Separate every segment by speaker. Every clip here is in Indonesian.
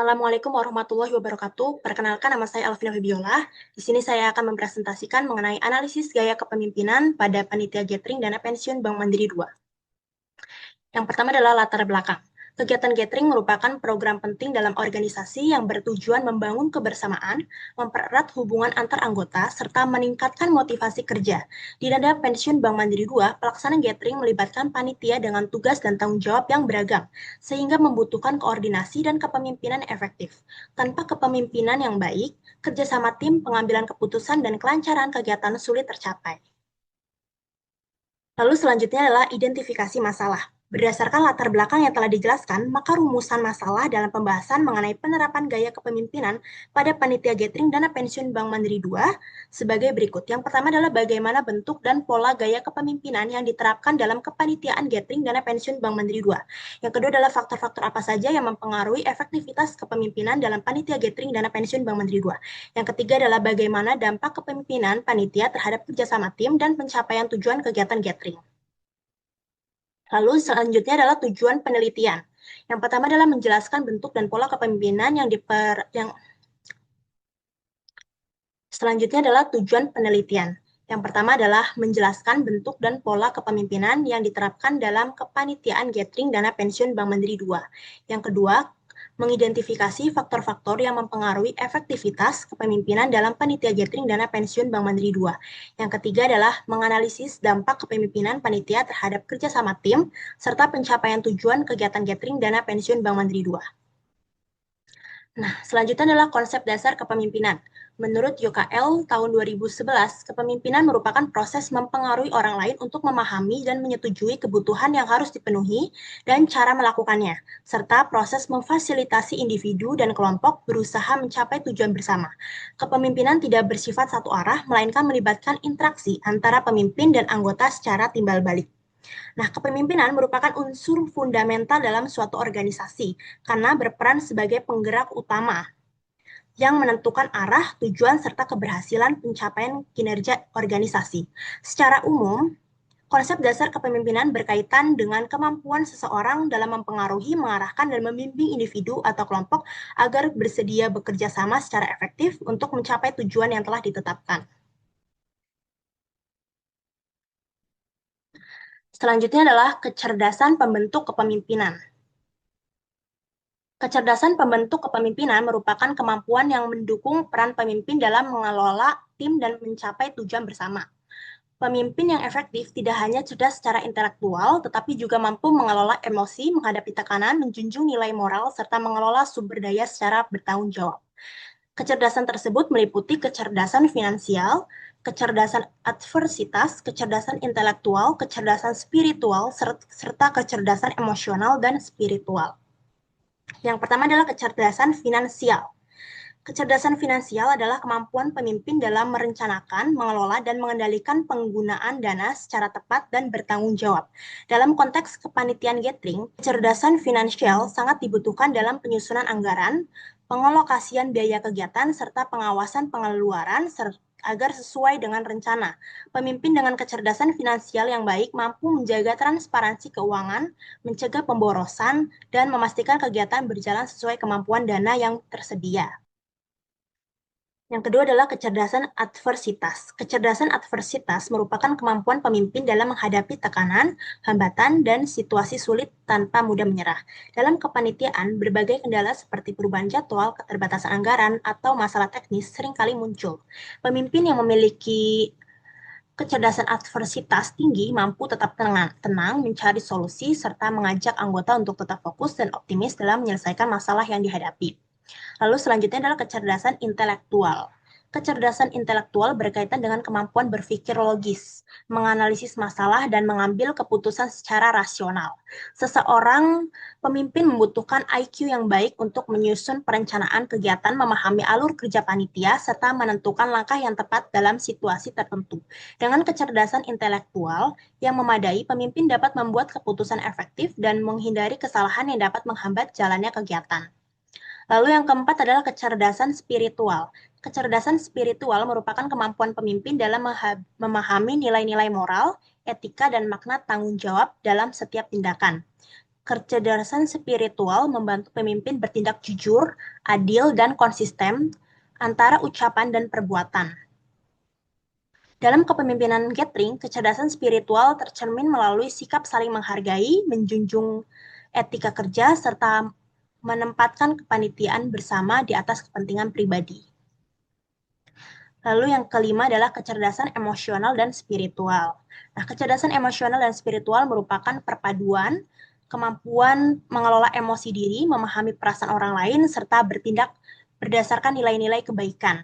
Speaker 1: Assalamualaikum warahmatullahi wabarakatuh. Perkenalkan, nama saya Alvina Febiola. Di sini saya akan mempresentasikan mengenai analisis gaya kepemimpinan pada panitia gathering dana pensiun Bank Mandiri II. Yang pertama adalah latar belakang. Kegiatan gathering merupakan program penting dalam organisasi yang bertujuan membangun kebersamaan, mempererat hubungan antar anggota, serta meningkatkan motivasi kerja. Di dana pensiun Bank Mandiri II, pelaksanaan gathering melibatkan panitia dengan tugas dan tanggung jawab yang beragam, sehingga membutuhkan koordinasi dan kepemimpinan efektif. Tanpa kepemimpinan yang baik, kerjasama tim, pengambilan keputusan, dan kelancaran kegiatan sulit tercapai. Lalu selanjutnya adalah identifikasi masalah. Berdasarkan latar belakang yang telah dijelaskan, maka rumusan masalah dalam pembahasan mengenai penerapan gaya kepemimpinan pada panitia gathering dana pensiun Bank Mandiri II sebagai berikut. Yang pertama adalah bagaimana bentuk dan pola gaya kepemimpinan yang diterapkan dalam kepanitiaan gathering dana pensiun Bank Mandiri II. Yang kedua adalah faktor-faktor apa saja yang mempengaruhi efektivitas kepemimpinan dalam panitia gathering dana pensiun Bank Mandiri II. Yang ketiga adalah bagaimana dampak kepemimpinan panitia terhadap kerjasama tim dan pencapaian tujuan kegiatan gathering. Lalu selanjutnya adalah tujuan penelitian. Yang pertama adalah menjelaskan bentuk dan pola kepemimpinan yang selanjutnya adalah tujuan penelitian. Yang pertama adalah menjelaskan bentuk dan pola kepemimpinan yang diterapkan dalam kepanitiaan gathering dana pensiun Bank Mandiri II. Yang kedua, mengidentifikasi faktor-faktor yang mempengaruhi efektivitas kepemimpinan dalam panitia gathering dana pensiun Bank Mandiri II. Yang ketiga adalah menganalisis dampak kepemimpinan panitia terhadap kerjasama tim, serta pencapaian tujuan kegiatan gathering dana pensiun Bank Mandiri II. Nah, selanjutnya adalah konsep dasar kepemimpinan. Menurut YKL tahun 2011, kepemimpinan merupakan proses mempengaruhi orang lain untuk memahami dan menyetujui kebutuhan yang harus dipenuhi dan cara melakukannya, serta proses memfasilitasi individu dan kelompok berusaha mencapai tujuan bersama. Kepemimpinan tidak bersifat satu arah, melainkan melibatkan interaksi antara pemimpin dan anggota secara timbal balik. Nah, kepemimpinan merupakan unsur fundamental dalam suatu organisasi karena berperan sebagai penggerak utama yang menentukan arah, tujuan, serta keberhasilan pencapaian kinerja organisasi. Secara umum, konsep dasar kepemimpinan berkaitan dengan kemampuan seseorang dalam mempengaruhi, mengarahkan, dan membimbing individu atau kelompok agar bersedia bekerja sama secara efektif untuk mencapai tujuan yang telah ditetapkan. Selanjutnya adalah kecerdasan pembentuk kepemimpinan. Kecerdasan pembentuk kepemimpinan merupakan kemampuan yang mendukung peran pemimpin dalam mengelola tim dan mencapai tujuan bersama. Pemimpin yang efektif tidak hanya cerdas secara intelektual, tetapi juga mampu mengelola emosi, menghadapi tekanan, menjunjung nilai moral, serta mengelola sumber daya secara bertanggung jawab. Kecerdasan tersebut meliputi kecerdasan finansial, kecerdasan adversitas, kecerdasan intelektual, kecerdasan spiritual, serta kecerdasan emosional dan spiritual. Yang pertama adalah kecerdasan finansial. Kecerdasan finansial adalah kemampuan pemimpin dalam merencanakan, mengelola, dan mengendalikan penggunaan dana secara tepat dan bertanggung jawab. Dalam konteks kepanitiaan gathering, kecerdasan finansial sangat dibutuhkan dalam penyusunan anggaran, pengalokasian biaya kegiatan, serta pengawasan pengeluaran agar sesuai dengan rencana. Pemimpin dengan kecerdasan finansial yang baik mampu menjaga transparansi keuangan, mencegah pemborosan, dan memastikan kegiatan berjalan sesuai kemampuan dana yang tersedia. Yang kedua adalah kecerdasan adversitas. Kecerdasan adversitas merupakan kemampuan pemimpin dalam menghadapi tekanan, hambatan, dan situasi sulit tanpa mudah menyerah. Dalam kepanitiaan, berbagai kendala seperti perubahan jadwal, keterbatasan anggaran, atau masalah teknis seringkali muncul. Pemimpin yang memiliki kecerdasan adversitas tinggi mampu tetap tenang, mencari solusi, serta mengajak anggota untuk tetap fokus dan optimis dalam menyelesaikan masalah yang dihadapi. Lalu selanjutnya adalah kecerdasan intelektual. Kecerdasan intelektual berkaitan dengan kemampuan berpikir logis, menganalisis masalah, dan mengambil keputusan secara rasional. Seseorang pemimpin membutuhkan IQ yang baik untuk menyusun perencanaan kegiatan, memahami alur kerja panitia, serta menentukan langkah yang tepat dalam situasi tertentu. Dengan kecerdasan intelektual yang memadai, pemimpin dapat membuat keputusan efektif dan menghindari kesalahan yang dapat menghambat jalannya kegiatan. Lalu yang keempat adalah kecerdasan spiritual. Kecerdasan spiritual merupakan kemampuan pemimpin dalam memahami nilai-nilai moral, etika, dan makna tanggung jawab dalam setiap tindakan. Kecerdasan spiritual membantu pemimpin bertindak jujur, adil, dan konsisten antara ucapan dan perbuatan. Dalam kepemimpinan gathering, kecerdasan spiritual tercermin melalui sikap saling menghargai, menjunjung etika kerja, serta menempatkan kepanitiaan bersama di atas kepentingan pribadi. Lalu yang kelima adalah kecerdasan emosional dan spiritual. Nah, kecerdasan emosional dan spiritual merupakan perpaduan kemampuan mengelola emosi diri, memahami perasaan orang lain, serta bertindak berdasarkan nilai-nilai kebaikan.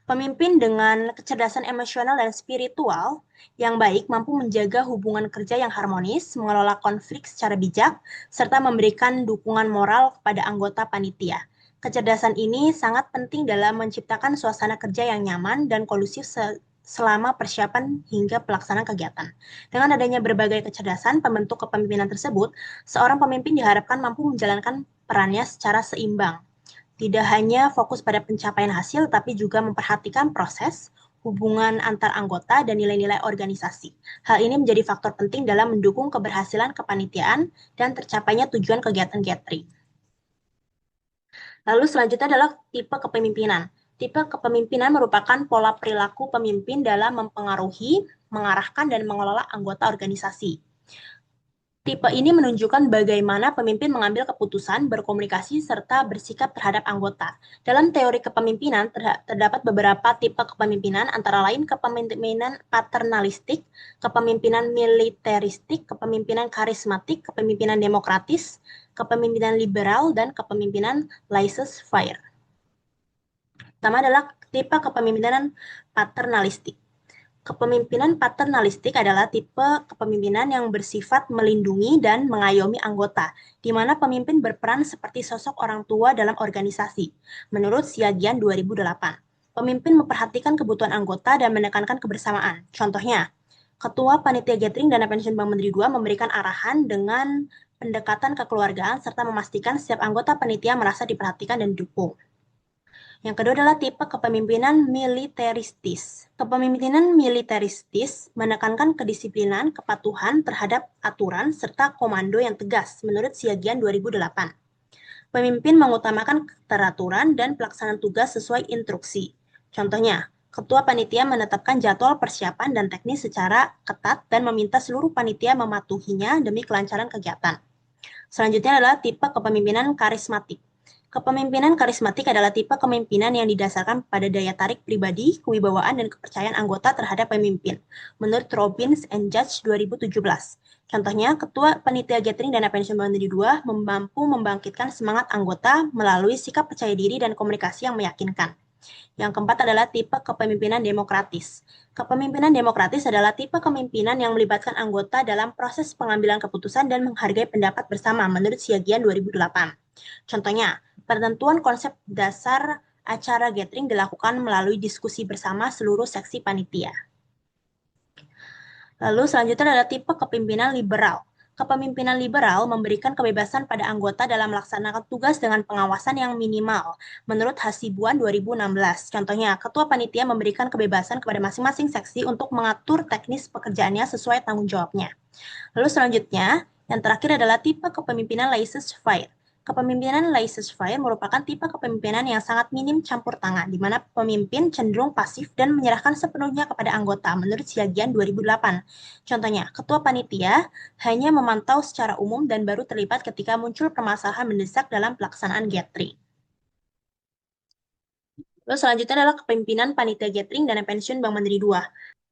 Speaker 1: Pemimpin dengan kecerdasan emosional dan spiritual yang baik mampu menjaga hubungan kerja yang harmonis, mengelola konflik secara bijak, serta memberikan dukungan moral kepada anggota panitia. Kecerdasan ini sangat penting dalam menciptakan suasana kerja yang nyaman dan kondusif selama persiapan hingga pelaksanaan kegiatan. Dengan adanya berbagai kecerdasan pembentuk kepemimpinan tersebut, seorang pemimpin diharapkan mampu menjalankan perannya secara seimbang, tidak hanya fokus pada pencapaian hasil, tapi juga memperhatikan proses, hubungan antar anggota, dan nilai-nilai organisasi. Hal ini menjadi faktor penting dalam mendukung keberhasilan kepanitiaan dan tercapainya tujuan kegiatan gathering. Lalu selanjutnya adalah tipe kepemimpinan. Tipe kepemimpinan merupakan pola perilaku pemimpin dalam mempengaruhi, mengarahkan, dan mengelola anggota organisasi. Tipe ini menunjukkan bagaimana pemimpin mengambil keputusan, berkomunikasi, serta bersikap terhadap anggota. Dalam teori kepemimpinan, terdapat beberapa tipe kepemimpinan, antara lain kepemimpinan paternalistik, kepemimpinan militeristik, kepemimpinan karismatik, kepemimpinan demokratis, kepemimpinan liberal, dan kepemimpinan laissez-faire. Pertama adalah tipe kepemimpinan paternalistik. Kepemimpinan paternalistik adalah tipe kepemimpinan yang bersifat melindungi dan mengayomi anggota, di mana pemimpin berperan seperti sosok orang tua dalam organisasi. Menurut Siagian 2008, pemimpin memperhatikan kebutuhan anggota dan menekankan kebersamaan. Contohnya, Ketua Panitia Gathering Dana Pensiun Bank Mandiri II memberikan arahan dengan pendekatan kekeluargaan serta memastikan setiap anggota panitia merasa diperhatikan dan didukung. Yang kedua adalah tipe kepemimpinan militeristis. Kepemimpinan militeristis menekankan kedisiplinan, kepatuhan terhadap aturan, serta komando yang tegas, menurut Siagian 2008. Pemimpin mengutamakan keteraturan dan pelaksanaan tugas sesuai instruksi. Contohnya, Ketua Panitia menetapkan jadwal persiapan dan teknis secara ketat dan meminta seluruh panitia mematuhinya demi kelancaran kegiatan. Selanjutnya adalah tipe kepemimpinan karismatik. Kepemimpinan karismatik adalah tipe kepemimpinan yang didasarkan pada daya tarik pribadi, kewibawaan, dan kepercayaan anggota terhadap pemimpin, menurut Robbins and Judge 2017. Contohnya, Ketua Panitia Gathering Dana Pensiun Bank Mandiri II mampu membangkitkan semangat anggota melalui sikap percaya diri dan komunikasi yang meyakinkan. Yang keempat adalah tipe kepemimpinan demokratis. Kepemimpinan demokratis adalah tipe kepemimpinan yang melibatkan anggota dalam proses pengambilan keputusan dan menghargai pendapat bersama menurut Siagian 2008. Contohnya, penentuan konsep dasar acara gathering dilakukan melalui diskusi bersama seluruh seksi panitia. Lalu selanjutnya adalah tipe kepemimpinan liberal. Kepemimpinan liberal memberikan kebebasan pada anggota dalam melaksanakan tugas dengan pengawasan yang minimal, menurut Hasibuan 2016. Contohnya, Ketua Panitia memberikan kebebasan kepada masing-masing seksi untuk mengatur teknis pekerjaannya sesuai tanggung jawabnya. Lalu selanjutnya, yang terakhir adalah tipe kepemimpinan laissez-faire. Kepemimpinan laissez-faire merupakan tipe kepemimpinan yang sangat minim campur tangan, di mana pemimpin cenderung pasif dan menyerahkan sepenuhnya kepada anggota, menurut Siagian 2008. Contohnya, Ketua Panitia hanya memantau secara umum dan baru terlibat ketika muncul permasalahan mendesak dalam pelaksanaan gathering. Lalu selanjutnya adalah kepemimpinan Panitia Gathering Dana Pensiun Bank Mandiri II.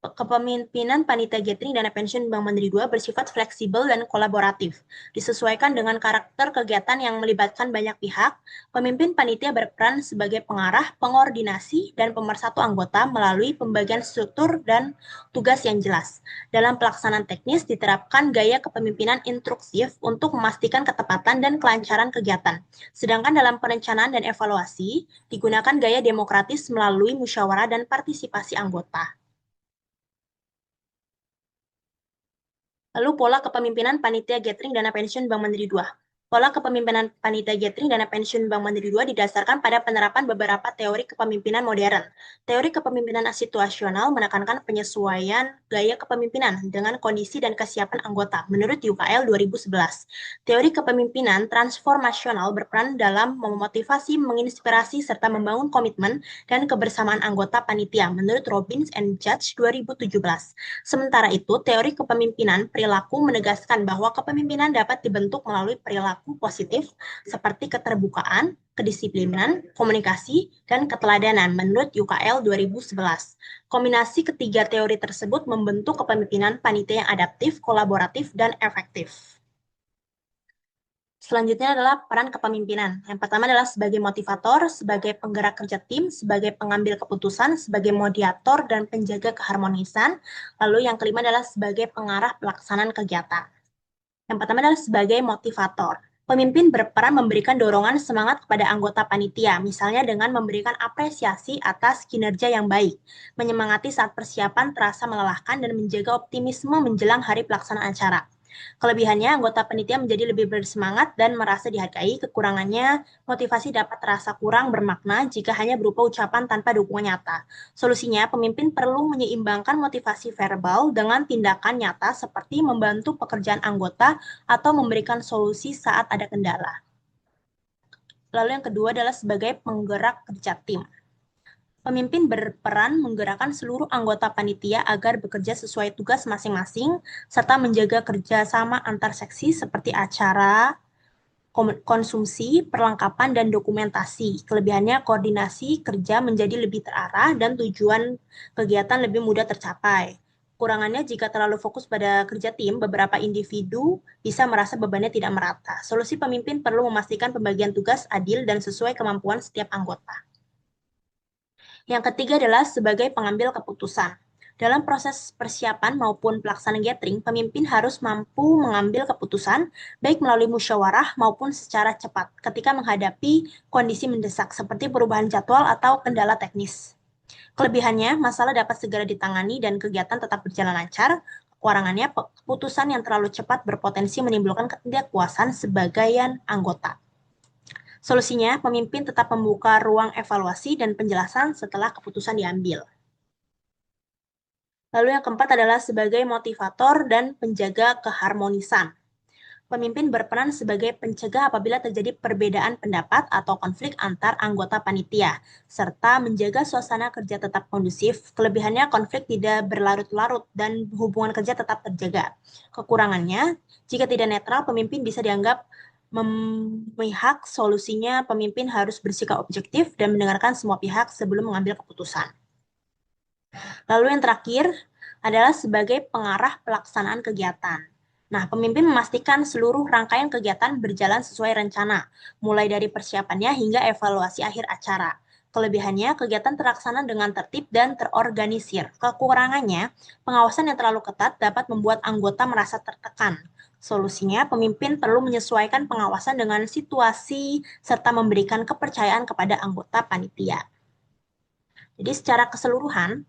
Speaker 1: Kepemimpinan Panitia Gathering Dana Pensiun Bank Mandiri II bersifat fleksibel dan kolaboratif, disesuaikan dengan karakter kegiatan yang melibatkan banyak pihak. Pemimpin panitia berperan sebagai pengarah, pengordinasi, dan pemersatu anggota melalui pembagian struktur dan tugas yang jelas. Dalam pelaksanaan teknis diterapkan gaya kepemimpinan instruksif untuk memastikan ketepatan dan kelancaran kegiatan. Sedangkan dalam perencanaan dan evaluasi digunakan gaya demokratis melalui musyawarah dan partisipasi anggota. Lalu pola kepemimpinan Panitia Gathering Dana Pensiun Bank Mandiri II. Pola kepemimpinan panitia gathering dana pensiun Bank Mandiri II didasarkan pada penerapan beberapa teori kepemimpinan modern. Teori kepemimpinan situasional menekankan penyesuaian gaya kepemimpinan dengan kondisi dan kesiapan anggota menurut UKL 2011. Teori kepemimpinan transformasional berperan dalam memotivasi, menginspirasi, serta membangun komitmen dan kebersamaan anggota panitia menurut Robbins and Judge 2017. Sementara itu, teori kepemimpinan perilaku menegaskan bahwa kepemimpinan dapat dibentuk melalui perilaku positif seperti keterbukaan, kedisiplinan, komunikasi, dan keteladanan menurut UKL 2011. Kombinasi ketiga teori tersebut membentuk kepemimpinan panitia yang adaptif, kolaboratif, dan efektif. Selanjutnya adalah peran kepemimpinan. Yang pertama adalah sebagai motivator, sebagai penggerak kerja tim, sebagai pengambil keputusan, sebagai mediator, dan penjaga keharmonisan. Lalu yang kelima adalah sebagai pengarah pelaksanaan kegiatan. Yang pertama adalah sebagai motivator. Pemimpin berperan memberikan dorongan semangat kepada anggota panitia, misalnya dengan memberikan apresiasi atas kinerja yang baik, menyemangati saat persiapan terasa melelahkan, dan menjaga optimisme menjelang hari pelaksanaan acara. Kelebihannya, anggota panitia menjadi lebih bersemangat dan merasa dihargai. Kekurangannya, motivasi dapat terasa kurang bermakna jika hanya berupa ucapan tanpa dukungan nyata. Solusinya, pemimpin perlu menyeimbangkan motivasi verbal dengan tindakan nyata seperti membantu pekerjaan anggota atau memberikan solusi saat ada kendala. Lalu yang kedua adalah sebagai penggerak kerja tim. Pemimpin berperan menggerakkan seluruh anggota panitia agar bekerja sesuai tugas masing-masing, serta menjaga kerjasama antar seksi seperti acara, konsumsi, perlengkapan, dan dokumentasi. Kelebihannya, koordinasi kerja menjadi lebih terarah dan tujuan kegiatan lebih mudah tercapai. Kurangannya, jika terlalu fokus pada kerja tim, beberapa individu bisa merasa bebannya tidak merata. Solusi pemimpin perlu memastikan pembagian tugas adil dan sesuai kemampuan setiap anggota. Yang ketiga adalah sebagai pengambil keputusan. Dalam proses persiapan maupun pelaksanaan gathering, pemimpin harus mampu mengambil keputusan, baik melalui musyawarah maupun secara cepat, ketika menghadapi kondisi mendesak seperti perubahan jadwal atau kendala teknis. Kelebihannya, masalah dapat segera ditangani dan kegiatan tetap berjalan lancar. Kekurangannya, keputusan yang terlalu cepat berpotensi menimbulkan ketidakpuasan sebagian anggota. Solusinya, pemimpin tetap membuka ruang evaluasi dan penjelasan setelah keputusan diambil. Lalu yang keempat adalah sebagai motivator dan penjaga keharmonisan. Pemimpin berperan sebagai pencegah apabila terjadi perbedaan pendapat atau konflik antar anggota panitia, serta menjaga suasana kerja tetap kondusif. Kelebihannya, konflik tidak berlarut-larut dan hubungan kerja tetap terjaga. Kekurangannya, jika tidak netral, pemimpin bisa dianggap memihak. Solusinya, pemimpin harus bersikap objektif dan mendengarkan semua pihak sebelum mengambil keputusan. Lalu yang terakhir adalah sebagai pengarah pelaksanaan kegiatan. Nah, pemimpin memastikan seluruh rangkaian kegiatan berjalan sesuai rencana, mulai dari persiapannya hingga evaluasi akhir acara. Kelebihannya, kegiatan terlaksana dengan tertib dan terorganisir. Kekurangannya, pengawasan yang terlalu ketat dapat membuat anggota merasa tertekan. Solusinya, pemimpin perlu menyesuaikan pengawasan dengan situasi serta memberikan kepercayaan kepada anggota panitia. Jadi secara keseluruhan,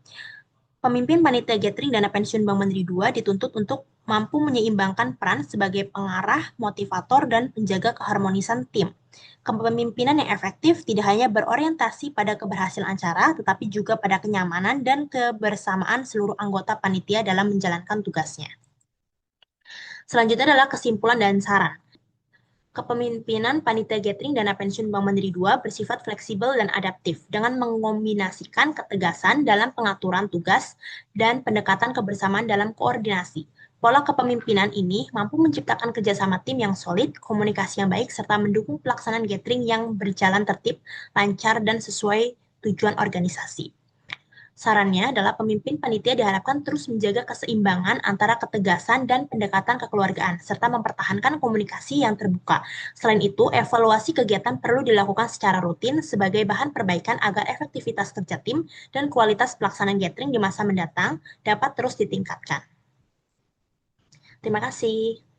Speaker 1: pemimpin panitia gathering dana pensiun Bank Mandiri II dituntut untuk mampu menyeimbangkan peran sebagai pengarah, motivator, dan penjaga keharmonisan tim. Kepemimpinan yang efektif tidak hanya berorientasi pada keberhasilan acara, tetapi juga pada kenyamanan dan kebersamaan seluruh anggota panitia dalam menjalankan tugasnya. Selanjutnya adalah kesimpulan dan saran. Kepemimpinan panitia gathering dana pensiun Bank Mandiri II bersifat fleksibel dan adaptif dengan mengombinasikan ketegasan dalam pengaturan tugas dan pendekatan kebersamaan dalam koordinasi. Pola kepemimpinan ini mampu menciptakan kerjasama tim yang solid, komunikasi yang baik, serta mendukung pelaksanaan gathering yang berjalan tertib, lancar, dan sesuai tujuan organisasi. Sarannya adalah pemimpin panitia diharapkan terus menjaga keseimbangan antara ketegasan dan pendekatan kekeluargaan, serta mempertahankan komunikasi yang terbuka. Selain itu, evaluasi kegiatan perlu dilakukan secara rutin sebagai bahan perbaikan agar efektivitas kerja tim dan kualitas pelaksanaan gathering di masa mendatang dapat terus ditingkatkan. Terima kasih.